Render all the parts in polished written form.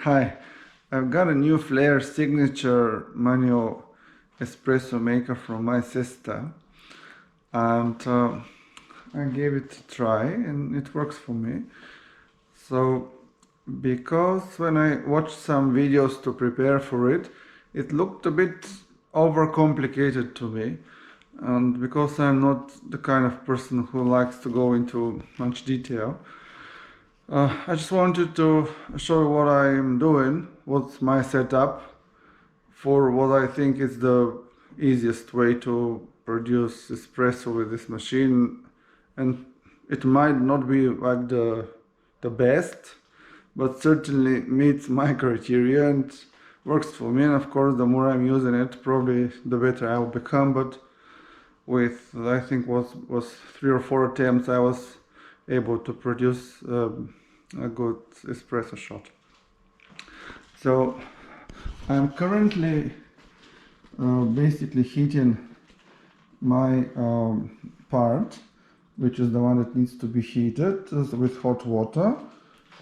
Hi, I've got a new Flair Signature manual espresso maker from my sister, and I gave it a try and it works for me. So, because when I watched some videos to prepare for it, it looked a bit overcomplicated to me, and because I'm not the kind of person who likes to go into much detail, I just wanted to show you what I'm doing, what's my setup for what I think is the easiest way to produce espresso with this machine. And it might not be like the best, but certainly meets my criteria and works for me. And of course, the more I'm using it, probably the better I will become. But with I think was 3 or 4 attempts, I was able to produce a good espresso shot. So I'm currently basically heating my part, which is the one that needs to be heated with hot water,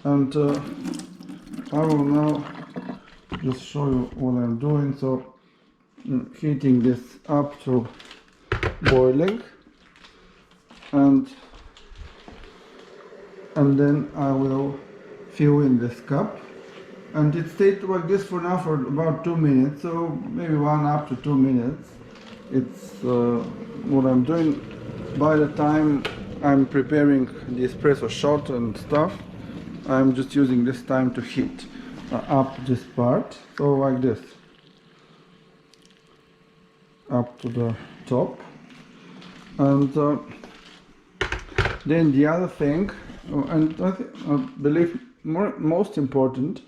and I will now just show you what I'm doing. So heating this up to boiling, and then I will fill in this cup, and it stayed like this for now for about 2 minutes, so maybe 1 up to 2 minutes. It's what I'm doing. By the time I'm preparing the espresso shot and stuff, I'm just using this time to heat up this part, so like this, up to the top. And then the other thing, and I believe most important,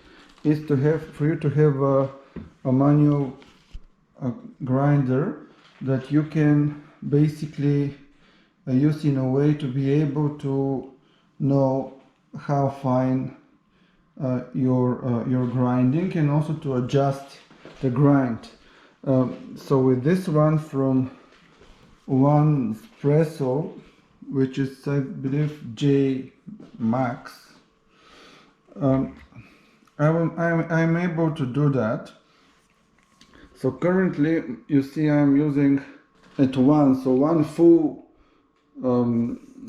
is for you to have a manual grinder that you can basically use in a way to be able to know how fine your grinding, and also to adjust the grind. So with this one from one espresso, which is I believe J Max, I'm able to do that. So currently you see I'm using at one, so one full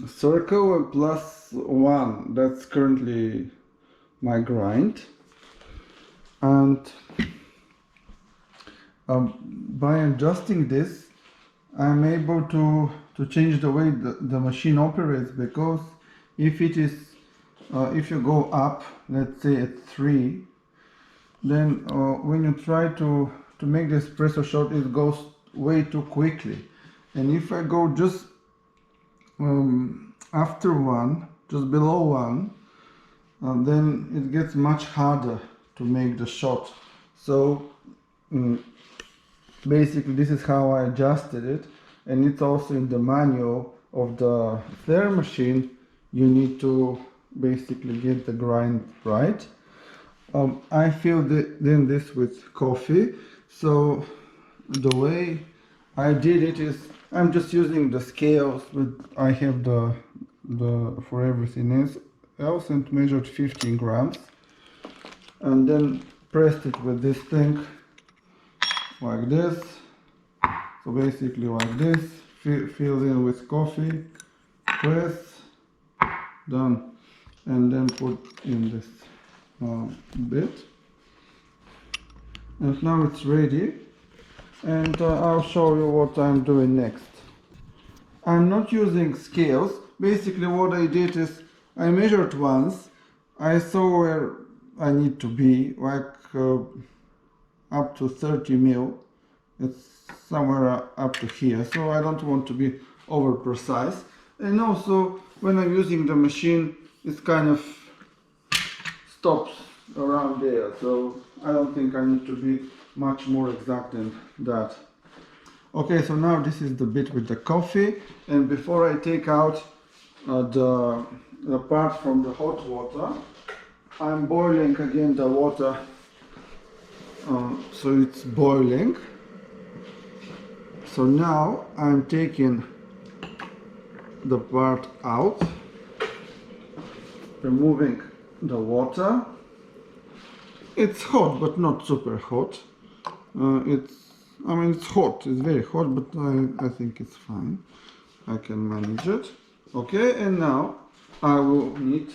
circle plus one, that's currently my grind. And by adjusting this, I'm able to change the way the machine operates, because if it is if you go up, let's say at 3, then when you try to make the espresso shot, it goes way too quickly. And if I go just after 1, just below 1, then it gets much harder to make the shot. So basically this is how I adjusted it, and it's also in the manual of the Flair machine. You need to basically get the grind right. I fill then this with coffee. So the way I did it is I'm just using the scales, but I have the for everything else, and measured 15 grams, and then pressed it with this thing like this. So basically like this, fill in with coffee, press, done, and then put in this bit, and now it's ready. And I'll show you what I'm doing next. I'm not using scales. Basically what I did is I measured once, I saw where I need to be, like up to 30 mil. It's somewhere up to here, so I don't want to be over precise. And also when I'm using the machine, it's kind of stops around there, so I don't think I need to be much more exact than that. Okay, so now this is the bit with the coffee, and before I take out the part from the hot water, I'm boiling again the water, so it's boiling. So now I'm taking the part out, removing the water, It's hot, but not super hot. I mean, it's hot, it's very hot, but I think it's fine. I can manage it. Okay, and now I will need,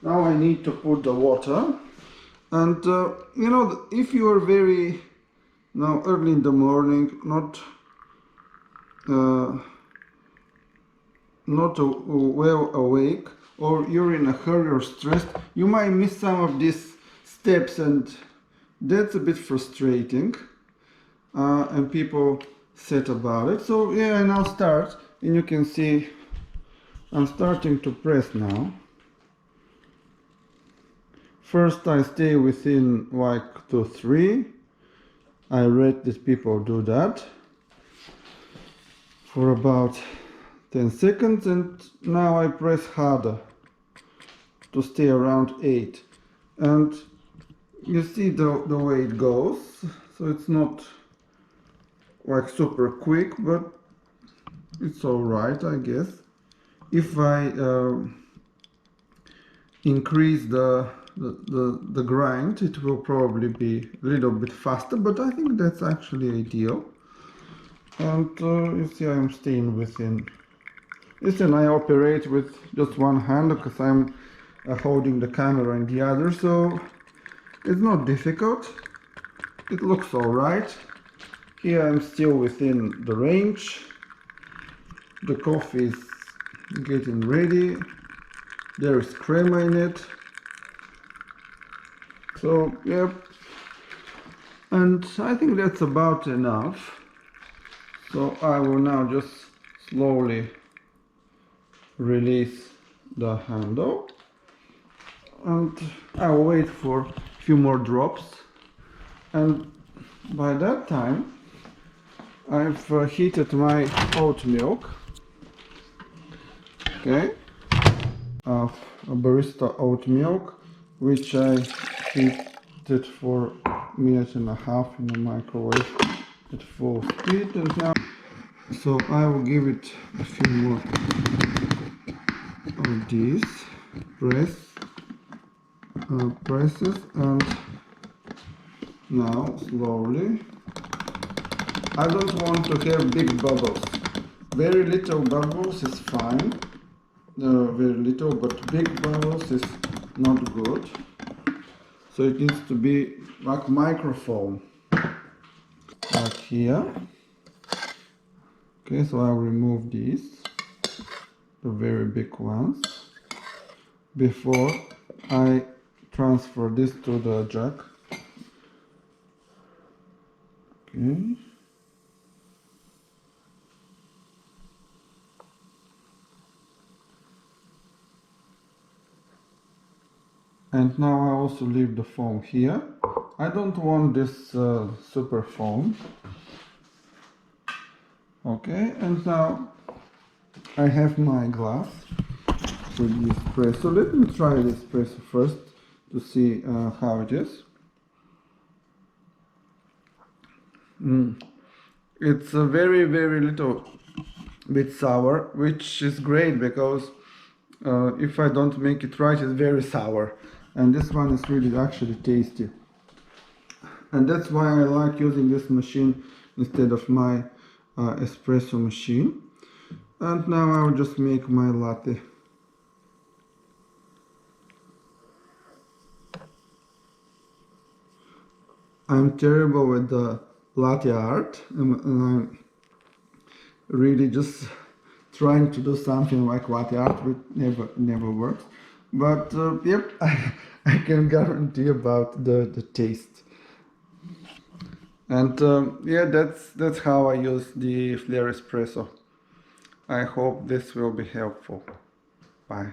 now I need to put the water. And you know, if you are very, now early in the morning, uh, not well awake, or you're in a hurry or stressed, you might miss some of these steps, and that's a bit frustrating. And people said about it. So yeah, and I'll start, and you can see I'm starting to press now. First I stay within like 2-3. I read that people do that for about 10 seconds, and now I press harder to stay around 8. And you see the way it goes, so it's not like super quick, but it's alright, I guess. If I increase the grind, it will probably be a little bit faster, but I think that's actually ideal. And you see I'm staying within. Listen, I operate with just one hand because I'm holding the camera in the other, so it's not difficult. It looks alright. Here I'm still within the range. The coffee is getting ready. There is crema in it. So, yep. And I think that's about enough. So I will now just slowly release the handle. And I will wait for a few more drops. And by that time, I've heated my oat milk. Okay. A barista oat milk, which I heated for a minute and a half in the microwave at full speed. And now, so I will give it a few more of these presses, and now slowly. I don't want to have big bubbles. Very little bubbles is fine. Very little, but big bubbles is not good. So it needs to be like microfoam, like here. Okay, so I'll remove these, the very big ones, before I transfer this to the jug. Okay. And now I also leave the foam here. I don't want this super foam. Okay, and now I have my glass with the espresso. Let me try the espresso first to see how it is. It's a very, very little bit sour, which is great because if I don't make it right, it's very sour. And this one is really actually tasty. And that's why I like using this machine instead of my espresso machine. And now I will just make my latte. I'm terrible with the latte art, and I'm really just trying to do something like latte art, which never works. But yep, I can guarantee about the taste. And yeah, that's how I use the Flair espresso. I hope this will be helpful. Bye.